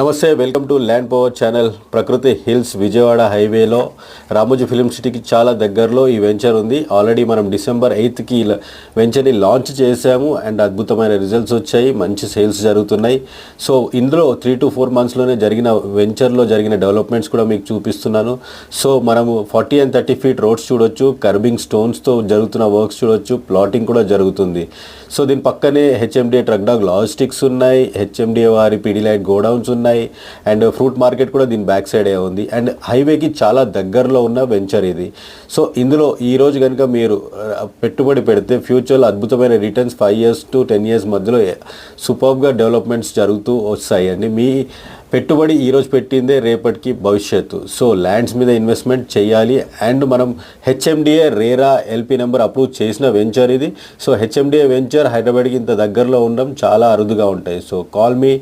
నమస్తే, welcome to land power channel. ప్రకృతి hills Vijayawada హైవేలో రామోజీ ఫిలిం సిటీకి చాలా దగ్గరలో ఈ వెంచర్ ఉంది. ఆల్రెడీ మనం December 8కి వెంచర్ని లాంచ్ చేశాము అండ్ అద్భుతమైన రిజల్ట్స్ వచ్చాయి, మంచి సేల్స్ జరుగుతున్నాయి. సో ఇందులో 3 to 4 monthsలోనే జరిగిన వెంచర్లో జరిగిన డెవలప్మెంట్స్ కూడా మీకు చూపిస్తున్నాను. సో మనము 40 and 30 feet రోడ్స్ చూడొచ్చు, కర్బింగ్ స్టోన్స్తో జరుగుతున్న వర్క్స్ చూడొచ్చు, ప్లాటింగ్ కూడా జరుగుతుంది. సో దీని పక్కనే HMDA ట్రక్ డాగ్ లాజిస్టిక్స్ ఉన్నాయి, HMDA వారి పీడీలైట్ గోడౌన్స్ ఉన్నాయి అండ్ ఫ్రూట్ మార్కెట్ కూడా దీని బ్యాక్ సైడే ఉంది అండ్ హైవేకి చాలా దగ్గరలో ఉన్న వెంచర్ ఇది. సో ఇందులో ఈరోజు కనుక మీరు పెట్టుబడి పెడితే ఫ్యూచర్లో అద్భుతమైన రిటర్న్స్ 5 years to 10 years మధ్యలో సూపర్గా డెవలప్మెంట్స్ జరుగుతూ వస్తాయండి. మీ పెట్టుబడి ఈరోజు పెట్టిందే రేపటికి భవిష్యత్తు. సో ల్యాండ్స్ మీద ఇన్వెస్ట్మెంట్ చేయాలి అండ్ మనం HMDA RERA LP number approve చేసిన వెంచర్ ఇది. సో HMDA వెంచర్ హైదరాబాద్కి ఇంత దగ్గరలో ఉండడం చాలా అరుదుగా ఉంటాయి. So call me.